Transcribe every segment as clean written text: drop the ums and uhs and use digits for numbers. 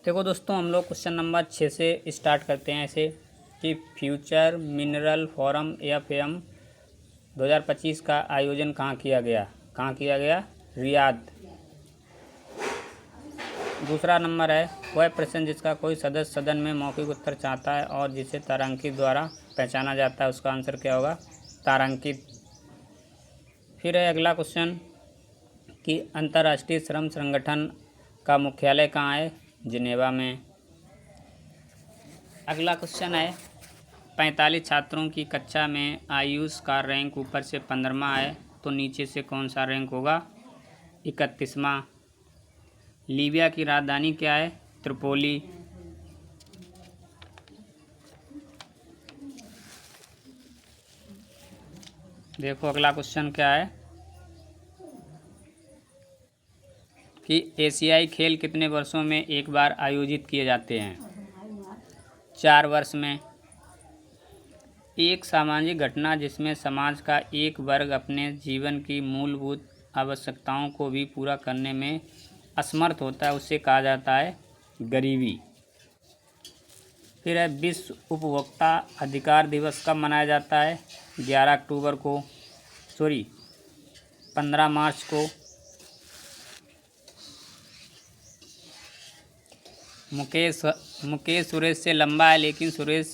देखो दोस्तों, हम लोग क्वेश्चन नंबर 6 से स्टार्ट करते हैं ऐसे कि फ्यूचर मिनरल फोरम एफएम 2025 का आयोजन कहाँ किया गया? रियाद। दूसरा नंबर है, वह प्रश्न जिसका कोई सदस्य सदन में मौखिक उत्तर चाहता है और जिसे तारांकित द्वारा पहचाना जाता है, उसका आंसर क्या होगा? तारांकित। फिर है अगला क्वेश्चन कि अंतर्राष्ट्रीय श्रम संगठन का मुख्यालय कहाँ है? जिनेवा में। अगला क्वेश्चन है, 45 छात्रों की कक्षा में आयुष का रैंक ऊपर से 15वां है, तो नीचे से कौन सा रैंक होगा? 31वां। लीबिया की राजधानी क्या है? त्रिपोली। देखो अगला क्वेश्चन क्या है कि एशियाई खेल कितने वर्षों में एक बार आयोजित किए जाते हैं? 4 वर्ष में। एक सामाजिक घटना जिसमें समाज का एक वर्ग अपने जीवन की मूलभूत आवश्यकताओं को भी पूरा करने में असमर्थ होता है, उसे कहा जाता है गरीबी। फिर है, विश्व उपभोक्ता अधिकार दिवस कब मनाया जाता है? 15 मार्च को। मुकेश सुरेश से लंबा है लेकिन सुरेश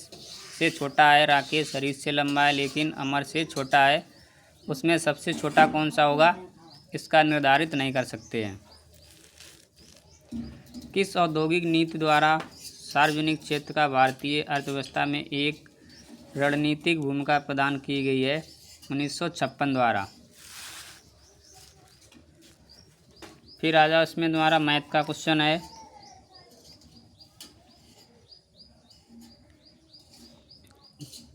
से छोटा है। राकेश हरीश से लंबा है लेकिन अमर से छोटा है। उसमें सबसे छोटा कौन सा होगा? इसका निर्धारित नहीं कर सकते हैं। किस औद्योगिक नीति द्वारा सार्वजनिक क्षेत्र का भारतीय अर्थव्यवस्था में एक रणनीतिक भूमिका प्रदान की गई है? 1956 द्वारा। फिर आ जाओ, इसमें तुम्हारा मैथ का क्वेश्चन है।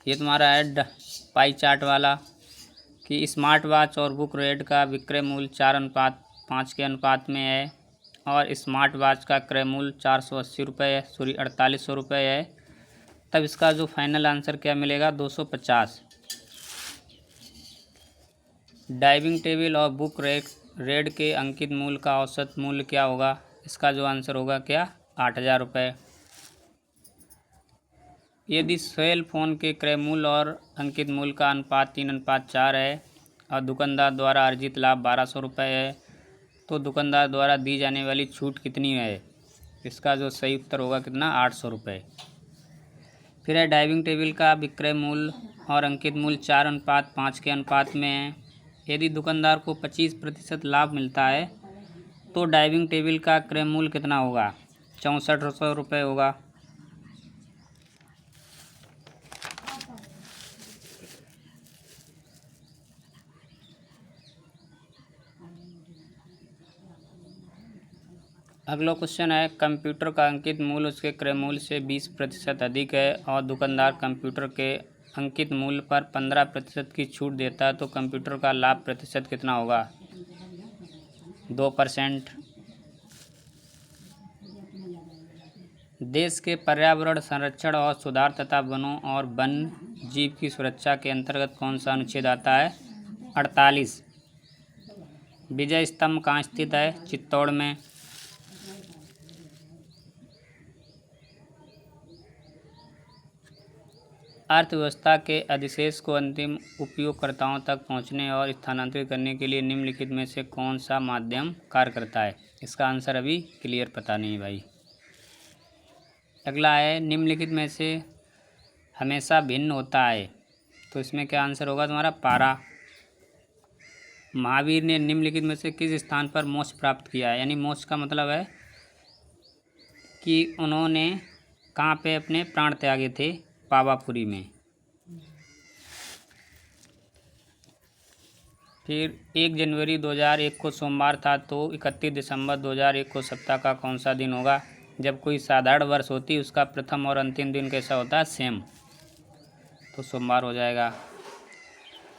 ये तुम्हारा है पाई चार्ट वाला कि स्मार्ट वॉच और बुक रेट का विक्रय मूल्य 4:5 के अनुपात में है और स्मार्ट वॉच का क्रय मूल्य 480 रुपये है, 4800 रुपये है। तब इसका जो फाइनल आंसर क्या मिलेगा? 250। डाइनिंग टेबल और बुक रेट के अंकित मूल्य का औसत मूल्य क्या होगा? इसका जो आंसर होगा क्या? 8000 रुपये। यदि सेल फोन के क्रय मूल्य और अंकित मूल्य का अनुपात 3:4 है और दुकानदार द्वारा अर्जित लाभ 1200 रुपये है, तो दुकानदार द्वारा दी जाने वाली छूट कितनी है? इसका जो सही उत्तर होगा कितना? 800 रुपये। फिर है, डाइनिंग टेबल का विक्रय मूल्य और अंकित मूल्य 4:5 के अनुपात में है। यदि दुकानदार को 25% लाभ मिलता है तो डाइनिंग टेबल का क्रय मूल्य कितना होगा? 6400 रुपये होगा। अगला क्वेश्चन है, कंप्यूटर का अंकित मूल्य उसके क्रय मूल्य से 20% अधिक है और दुकानदार कंप्यूटर के अंकित मूल्य पर 15% की छूट देता है, तो कंप्यूटर का लाभ प्रतिशत कितना होगा? 2%। देश के पर्यावरण संरक्षण और सुधार तथा वनों और वन्य जीव की सुरक्षा के अंतर्गत कौन सा अनुच्छेद आता है? 48। विजय स्तंभ कहाँ स्थित है? चित्तौड़ में। अर्थव्यवस्था के अधिशेष को अंतिम उपयोगकर्ताओं तक पहुंचने और स्थानांतरित करने के लिए निम्नलिखित में से कौन सा माध्यम कार्य करता है? इसका आंसर अभी क्लियर पता नहीं भाई। अगला है, निम्नलिखित में से हमेशा भिन्न होता है, तो इसमें क्या आंसर होगा तुम्हारा? पारा। महावीर ने निम्नलिखित में से किस स्थान पर मोक्ष प्राप्त किया है? यानी मोक्ष का मतलब है कि उन्होंने कहाँ पे अपने प्राण त्यागे थे? पावापुरी में। फिर 1 जनवरी 2001 को सोमवार था, तो 31 दिसंबर 2001 को सप्ताह का कौन सा दिन होगा? जब कोई साधारण वर्ष होती उसका प्रथम और अंतिम दिन कैसा होता है? सेम, तो सोमवार हो जाएगा।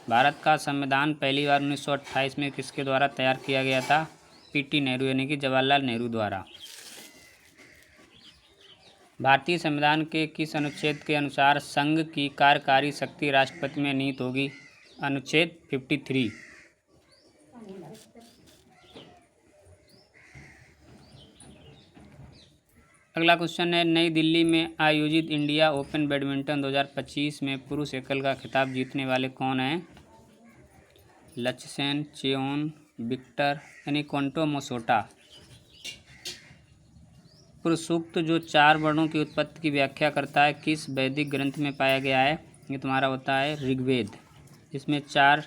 भारत का संविधान पहली बार 1928 में किसके द्वारा तैयार किया गया था? पीटी नेहरू यानी कि जवाहरलाल नेहरू द्वारा। भारतीय संविधान के किस अनुच्छेद के अनुसार संघ की कार्यकारी शक्ति राष्ट्रपति में निहित होगी? अनुच्छेद 53। अगला क्वेश्चन है, नई दिल्ली में आयोजित इंडिया ओपन बैडमिंटन 2025 में पुरुष एकल का खिताब जीतने वाले कौन हैं? लक्ष्य सेन, चेओन, विक्टर यानी कोंटो मोसोटा। पुरुष सूक्त जो 4 वर्णों की उत्पत्ति की व्याख्या करता है किस वैदिक ग्रंथ में पाया गया है? ये तुम्हारा होता है ऋग्वेद। इसमें 4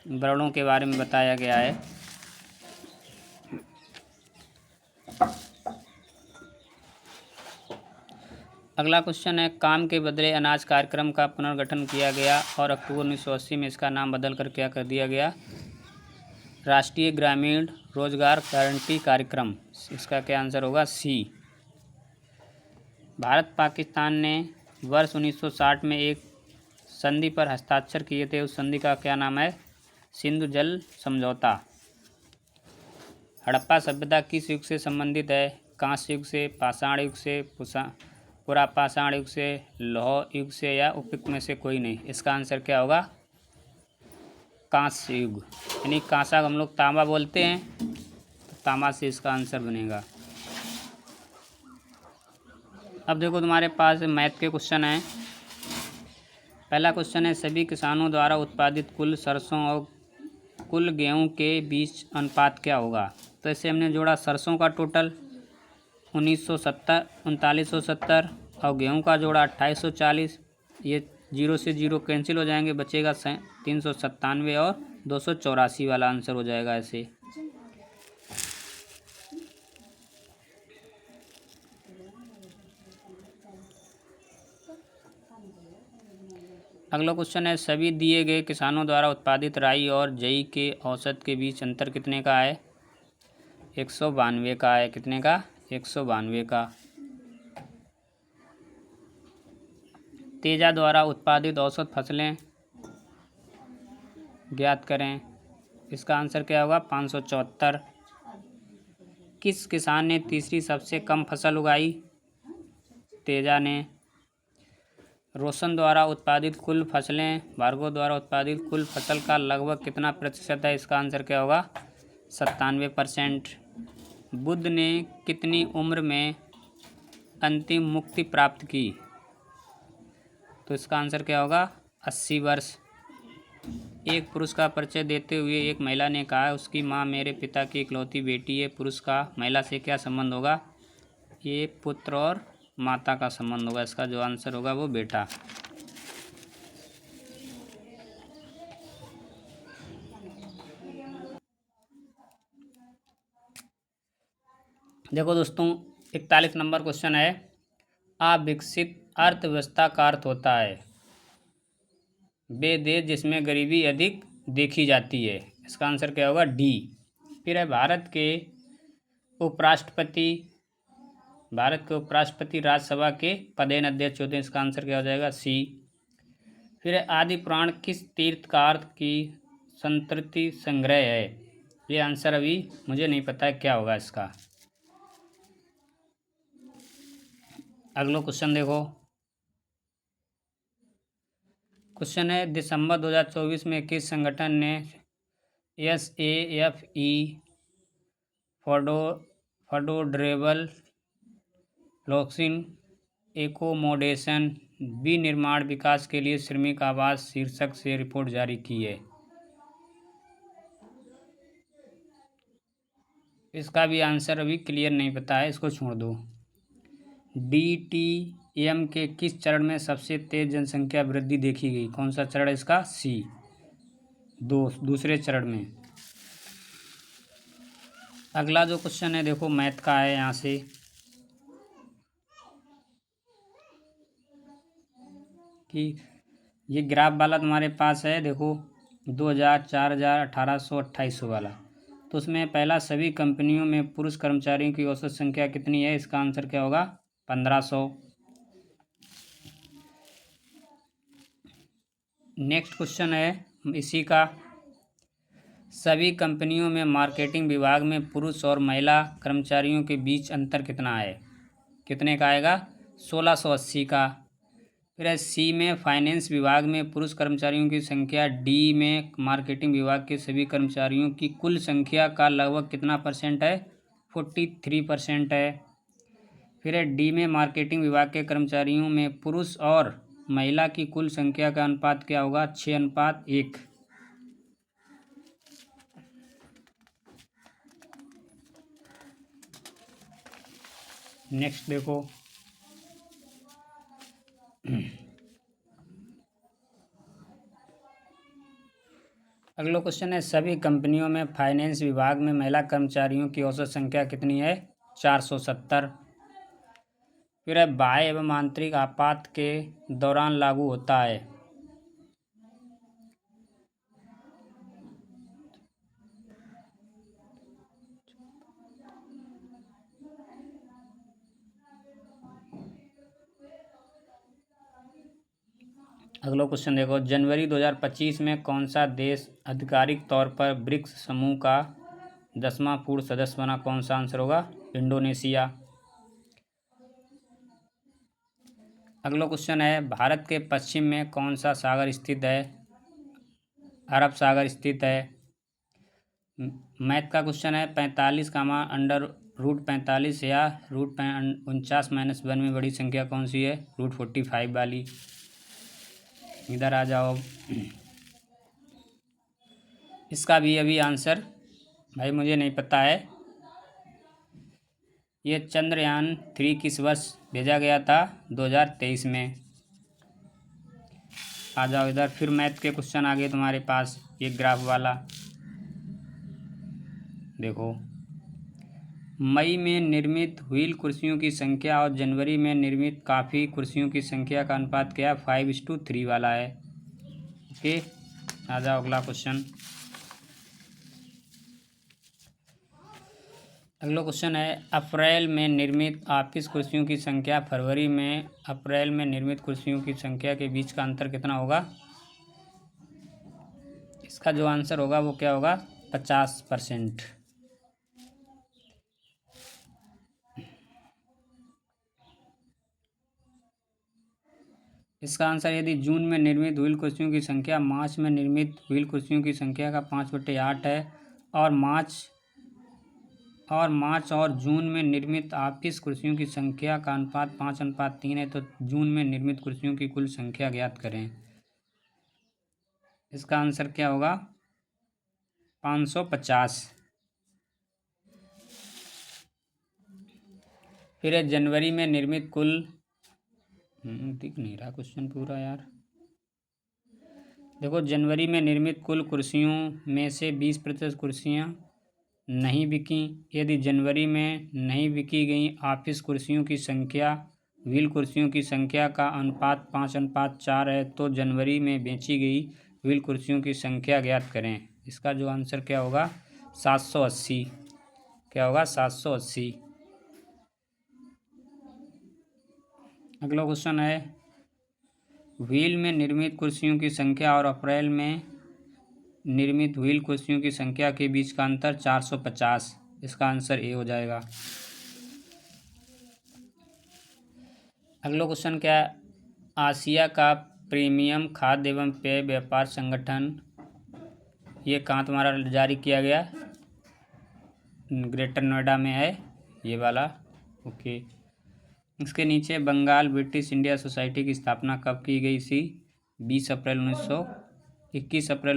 वर्णों के बारे में बताया गया है। अगला क्वेश्चन है, काम के बदले अनाज कार्यक्रम का पुनर्गठन किया गया और अक्टूबर 1980 में इसका नाम बदलकर क्या कर दिया गया? राष्ट्रीय ग्रामीण रोजगार गारंटी कार्यक्रम। इसका क्या आंसर होगा? सी। भारत पाकिस्तान ने वर्ष 1960 में एक संधि पर हस्ताक्षर किए थे, उस संधि का क्या नाम है? सिंधु जल समझौता। हड़प्पा सभ्यता किस युग से संबंधित है? कांस्य युग से, पाषाण युग से, पुरापाषाण युग से, लौह युग से या उपयुक्त में से कोई नहीं? इसका आंसर क्या होगा? कांस्य युग। यानी कांसा हम लोग तांबा बोलते हैं, तो तांबा से इसका आंसर बनेगा। अब देखो तुम्हारे पास मैथ के क्वेश्चन हैं। पहला क्वेश्चन है, सभी किसानों द्वारा उत्पादित कुल सरसों और कुल गेहूं के बीच अनुपात क्या होगा? तो इससे हमने जोड़ा सरसों का टोटल 3970 और गेहूं का जोड़ा 2840। ये 0 से 0 कैंसिल हो जाएंगे, बचेगा 397 और 284 वाला आंसर हो जाएगा ऐसे। अगला क्वेश्चन है, सभी दिए गए किसानों द्वारा उत्पादित राई और जई के औसत के बीच अंतर कितने का है? 192 का है। कितने का? 192 का। तेजा द्वारा उत्पादित औसत फसलें ज्ञात करें। इसका आंसर क्या होगा? 574। किस किसान ने तीसरी सबसे कम फसल उगाई? तेजा ने। रोशन द्वारा उत्पादित कुल फसलें भार्गव द्वारा उत्पादित कुल फसल का लगभग कितना प्रतिशत है? इसका आंसर क्या होगा? 97%। बुद्ध ने कितनी उम्र में अंतिम मुक्ति प्राप्त की? तो इसका आंसर क्या होगा? 80 वर्ष। एक पुरुष का परिचय देते हुए एक महिला ने कहा, उसकी माँ मेरे पिता की इकलौती बेटी है। पुरुष का महिला से क्या संबंध होगा? ये पुत्र और माता का संबंध होगा। इसका जो आंसर होगा वो बेटा। देखो दोस्तों, 41 नंबर क्वेश्चन है, अविकसित अर्थव्यवस्था का अर्थ होता है वे देश जिसमें गरीबी अधिक देखी जाती है। इसका आंसर क्या होगा? डी। फिर है, भारत के उपराष्ट्रपति राज्यसभा के पदेन अध्यक्ष होते हैं। इसका आंसर क्या हो जाएगा? सी। फिर है, आदि पुराण किस तीर्थकार की संतृप्ति संग्रह है? ये आंसर अभी मुझे नहीं पता है क्या होगा इसका। अगला क्वेश्चन देखो, क्वेश्चन है, दिसंबर 2024 में किस संगठन ने SAFE फॉर्डोड्रेबल लॉक्सिन एकोमोडेशन विनिर्माण विकास के लिए श्रमिक आवास शीर्षक से रिपोर्ट जारी की है? इसका भी आंसर अभी क्लियर नहीं पता है, इसको छोड़ दो। DTM के किस चरण में सबसे तेज जनसंख्या वृद्धि देखी गई? कौन सा चरण है इसका? सी, दूसरे चरण में। अगला जो क्वेश्चन है देखो मैथ का है, यहाँ से कि ये ग्राफ वाला तुम्हारे पास है, देखो 2000, 4000, 1800, 2800 वाला। तो उसमें पहला, सभी कंपनियों में पुरुष कर्मचारियों की औसत संख्या कितनी है? इसका आंसर क्या होगा? 1500। नेक्स्ट क्वेश्चन है इसी का, सभी कंपनियों में मार्केटिंग विभाग में पुरुष और महिला कर्मचारियों के बीच अंतर कितना है? कितने का आएगा? 1680 का। फिर सी में फाइनेंस विभाग में पुरुष कर्मचारियों की संख्या, डी में मार्केटिंग विभाग के सभी कर्मचारियों की कुल संख्या का लगभग कितना % है? 43% है। फिर है डी में मार्केटिंग विभाग के कर्मचारियों में पुरुष और महिला की कुल संख्या का अनुपात क्या होगा? 6:1। नेक्स्ट देखो, अगला क्वेश्चन है सभी कंपनियों में फाइनेंस विभाग में महिला कर्मचारियों की औसत संख्या कितनी है? 470। फिर है बाह्य एवं आंतरिक आपात के दौरान लागू होता है। अगला क्वेश्चन देखो, जनवरी 2025 में कौन सा देश आधिकारिक तौर पर ब्रिक्स समूह का 10वां पूर्ण सदस्य बना? कौन सा आंसर होगा? इंडोनेशिया। अगला क्वेश्चन है भारत के पश्चिम में कौन सा सागर स्थित है? अरब सागर स्थित है। मैथ का क्वेश्चन है 45 कामा √45 या √49 - 1 में बड़ी संख्या कौन सी है? √45 वाली। इधर आ जाओ, इसका भी अभी आंसर भाई मुझे नहीं पता है। ये चंद्रयान 3 किस वर्ष भेजा गया था? 2023 में। आ जाओ इधर, फिर मैथ के क्वेश्चन आ गए तुम्हारे पास, ये ग्राफ वाला देखो। मई में निर्मित व्हील कुर्सियों की संख्या और जनवरी में निर्मित काफ़ी कुर्सियों की संख्या का अनुपात क्या है? 5:3 वाला है। ओके, आ जाओ अगला क्वेश्चन। अगला क्वेश्चन है अप्रैल में निर्मित ऑफिस कुर्सियों की संख्या फरवरी में अप्रैल में निर्मित कुर्सियों की संख्या के बीच का अंतर कितना होगा? इसका जो आंसर होगा वो क्या होगा? 50%। इसका आंसर यदि जून में निर्मित व्हील कुर्सियों की संख्या मार्च में निर्मित व्हील कुर्सियों की संख्या का 5/8 है और मार्च और जून में निर्मित ऑफिस कुर्सियों की संख्या का अनुपात 5:3 है, तो जून में निर्मित कुर्सियों की कुल संख्या ज्ञात करें। इसका आंसर क्या होगा? 550। फिर है जनवरी में निर्मित कुल दिख नहीं रहा क्वेश्चन पूरा यार। देखो, जनवरी में निर्मित कुल कुर्सियों में से 20% कुर्सियाँ नहीं बिकी। यदि जनवरी में नहीं बिकी गई ऑफिस कुर्सियों की संख्या व्हील कुर्सियों की संख्या का अनुपात 5:4 है, तो जनवरी में बेची गई व्हील कुर्सियों की संख्या ज्ञात करें। इसका जो आंसर क्या होगा? 780। क्या होगा? 780। अगला क्वेश्चन है व्हील में निर्मित कुर्सियों की संख्या और अप्रैल में निर्मित व्हील कुर्सियों की संख्या के बीच का अंतर 450। इसका आंसर ए हो जाएगा। अगला क्वेश्चन क्या है? आसिया का प्रीमियम खाद्य एवं पेय व्यापार संगठन ये कहाँ तुम्हारा जारी किया गया? ग्रेटर नोएडा में है ये वाला। ओके, इसके नीचे बंगाल ब्रिटिश इंडिया सोसाइटी की स्थापना कब की गई थी? 21 अप्रैल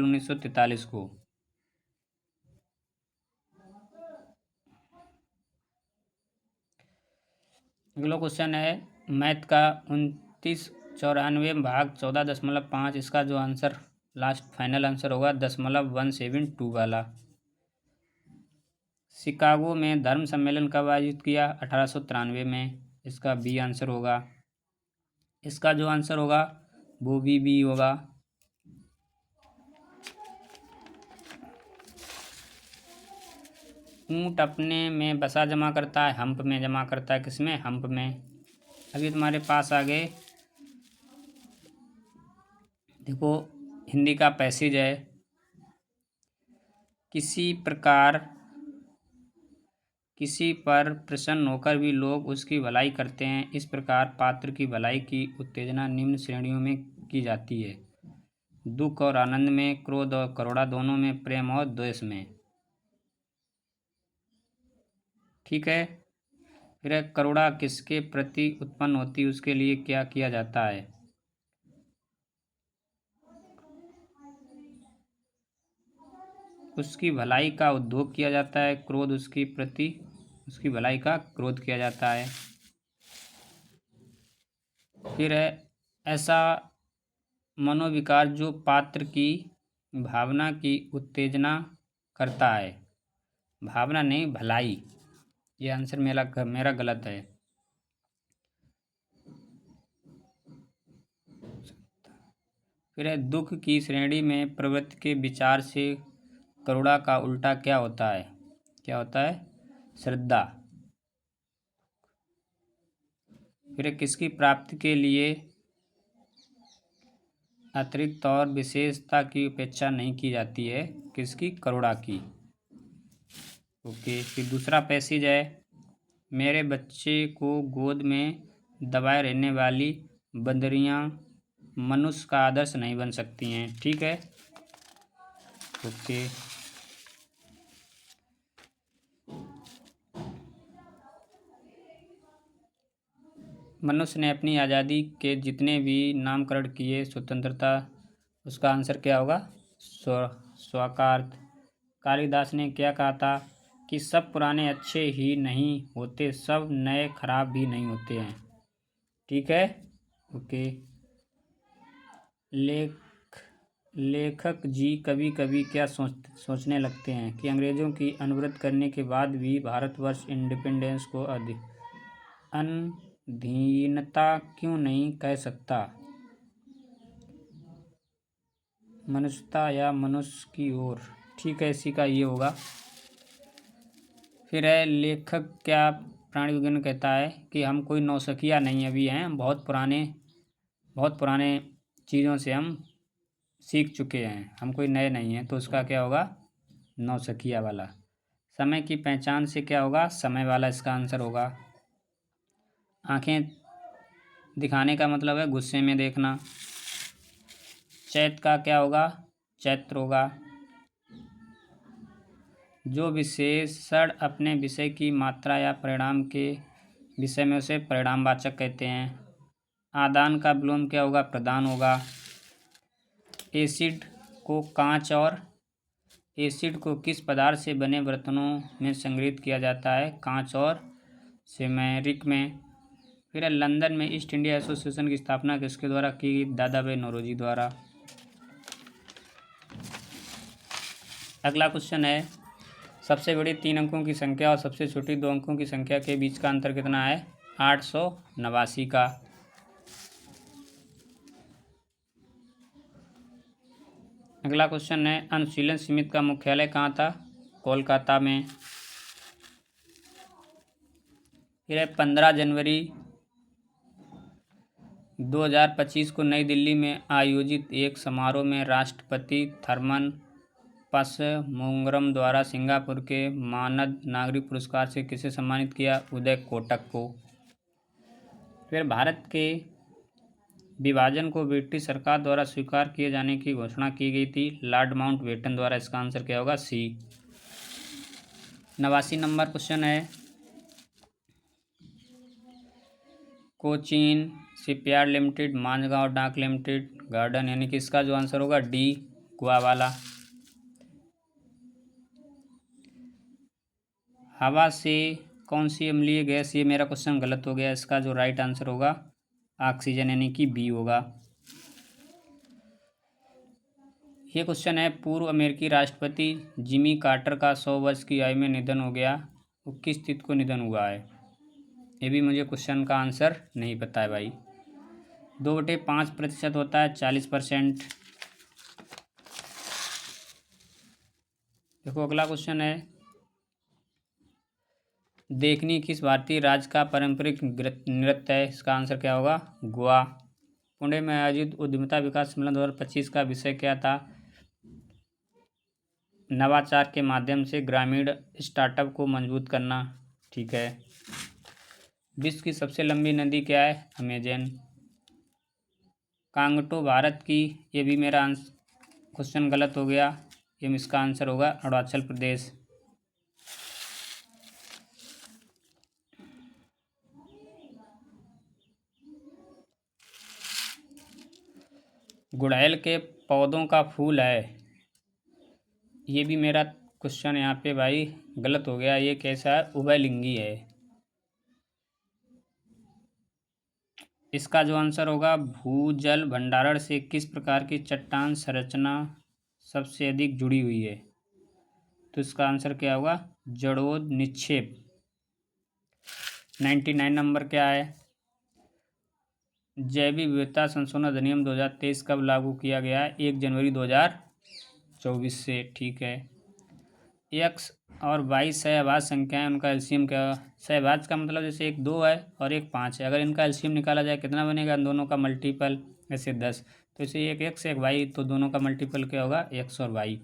1943 को। अगला क्वेश्चन है मैथ का 2994 भाग 14.5। इसका जो आंसर लास्ट फाइनल आंसर होगा 0.172 वाला। शिकागो में धर्म सम्मेलन कब आयोजित किया? 1893 में। इसका बी आंसर होगा। इसका जो आंसर होगा वो भी बी होगा। ऊँट अपने में बसा जमा करता है, हम्प में जमा करता है। किसमें? हम्प में। अभी तुम्हारे पास आ गए, देखो हिंदी का पैसेज है। किसी पर प्रसन्न होकर भी लोग उसकी भलाई करते हैं, इस प्रकार पात्र की भलाई की उत्तेजना निम्न श्रेणियों में की जाती है: दुख और आनंद में, क्रोध और करुणा दोनों में, प्रेम और द्वेष में। ठीक है, फिर है करुणा किसके प्रति उत्पन्न होती है, उसके लिए क्या किया जाता है। उसकी भलाई का उद्योग किया जाता है। क्रोध उसकी प्रति, उसकी भलाई का क्रोध किया जाता है। फिर है ऐसा मनोविकार जो पात्र की भावना की उत्तेजना करता है। भावना नहीं, भलाई। ये आंसर मेरा गलत है। फिर है दुख की श्रेणी में प्रवृत्ति के विचार से करुणा का उल्टा क्या होता है। क्या होता है, श्रद्धा। फिर है किसकी प्राप्ति के लिए अतिरिक्त और विशेषता की उपेक्षा नहीं की जाती है, किसकी, करुणा की। ओके, फिर दूसरा पैसेज है, मेरे बच्चे को गोद में दबाए रहने वाली बंदरियां मनुष्य का आदर्श नहीं बन सकती हैं। ठीक है, ओके। मनुष्य ने अपनी आज़ादी के जितने भी नामकरण किए स्वतंत्रता, उसका आंसर क्या होगा, स्वाकार्थ। कालिदास ने क्या कहा था कि सब पुराने अच्छे ही नहीं होते, सब नए खराब भी नहीं होते हैं। ठीक है, ओके। लेखक जी कभी कभी क्या सोचने लगते हैं कि अंग्रेज़ों की अनुवृत्त करने के बाद भी भारतवर्ष इंडिपेंडेंस को अधीनता क्यों नहीं कह सकता। मनुष्यता या मनुष्य की ओर। ठीक है, इसी का ये होगा। फिर है लेखक क्या प्राणी विज्ञान कहता है कि हम कोई नौसिखिया नहीं अभी हैं, हम बहुत पुराने चीज़ों से हम सीख चुके हैं, हम कोई नए नहीं हैं, तो उसका क्या होगा, नौसिखिया वाला। समय की पहचान से क्या होगा, समय वाला इसका आंसर होगा। आंखें दिखाने का मतलब है गुस्से में देखना। चैत का क्या होगा, चैत्र होगा। जो विशेषण अपने विषय की मात्रा या परिणाम के विषय में उसे परिणामवाचक कहते हैं। आदान का विलोम क्या होगा, प्रदान होगा। एसिड को किस पदार्थ से बने बर्तनों में संग्रहित किया जाता है, कांच और सिरेमिक में। फिर लंदन में ईस्ट इंडिया एसोसिएशन की स्थापना किसके द्वारा की गई, दादा भाई नौरोजी द्वारा। अगला क्वेश्चन है, सबसे बड़ी 3 अंकों की संख्या और सबसे छोटी 2 अंकों की संख्या के बीच का अंतर कितना है, 889 का। अगला क्वेश्चन है, अनुशीलन समिति का मुख्यालय कहाँ था, कोलकाता में। फिर है 15 जनवरी 2025 को नई दिल्ली में आयोजित एक समारोह में राष्ट्रपति थर्मन पसमुंगरम द्वारा सिंगापुर के मानद नागरिक पुरस्कार से किसे सम्मानित किया, उदय कोटक को। फिर भारत के विभाजन को ब्रिटिश सरकार द्वारा स्वीकार किए जाने की घोषणा की गई थी, लॉर्ड माउंटबेटन द्वारा। इसका आंसर क्या होगा, सी। 89 नंबर क्वेश्चन है, कोचीन शिपयार्ड लिमिटेड, मांझगांव डाक लिमिटेड, गार्डन, यानी कि इसका जो आंसर होगा डी, गोवा वाला। हवा से कौन सी अम्लीय गैस, ये मेरा क्वेश्चन गलत हो गया, इसका जो राइट आंसर होगा ऑक्सीजन, यानी कि बी होगा। ये क्वेश्चन है, पूर्व अमेरिकी राष्ट्रपति जिमी कार्टर का 100 वर्ष की आयु में निधन हो गया, वो किस तिथि को निधन हुआ है। ये भी मुझे क्वेश्चन का आंसर नहीं पता है भाई। 2/5% होता है 40%। देखो अगला क्वेश्चन है, देखनी किस भारतीय राज्य का पारंपरिक नृत्य है, इसका आंसर क्या होगा, गोवा। पुणे में आयोजित उद्यमिता विकास सम्मेलन 2025 का विषय क्या था, नवाचार के माध्यम से ग्रामीण स्टार्टअप को मजबूत करना। ठीक है। विश्व की सबसे लंबी नदी क्या है, अमेजन। कांगटो भारत की, ये भी मेरा क्वेश्चन गलत हो गया, ये इसका आंसर होगा अरुणाचल प्रदेश। गुड़हल के पौधों का फूल है। ये भी मेरा क्वेश्चन यहाँ पे भाई गलत हो गया। ये कैसा है? उभयलिंगी है। इसका जो आंसर होगा, भूजल भंडारण से किस प्रकार की चट्टान संरचना सबसे अधिक जुड़ी हुई है? तो इसका आंसर क्या होगा? जड़ोद निक्षेप। 99 नंबर क्या है? जैविक विविधता संशोधन अधिनियम 2023 कब लागू किया गया है? 1 जनवरी 2024 से। ठीक है। एक्स और वाई सहभाज्य संख्याएं, उनका एलसीएम क्या? सहभाज्य का मतलब जैसे एक 2 है और एक 5 है, अगर इनका एलसीएम निकाला जाए कितना बनेगा? दोनों का मल्टीपल, जैसे 10। तो इसे एक एक्स एक वाई, तो दोनों का मल्टीपल क्या होगा? एक्स और वाई।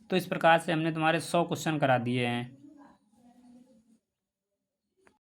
तो इस प्रकार से हमने तुम्हारे 100 क्वेश्चन करा दिए हैं।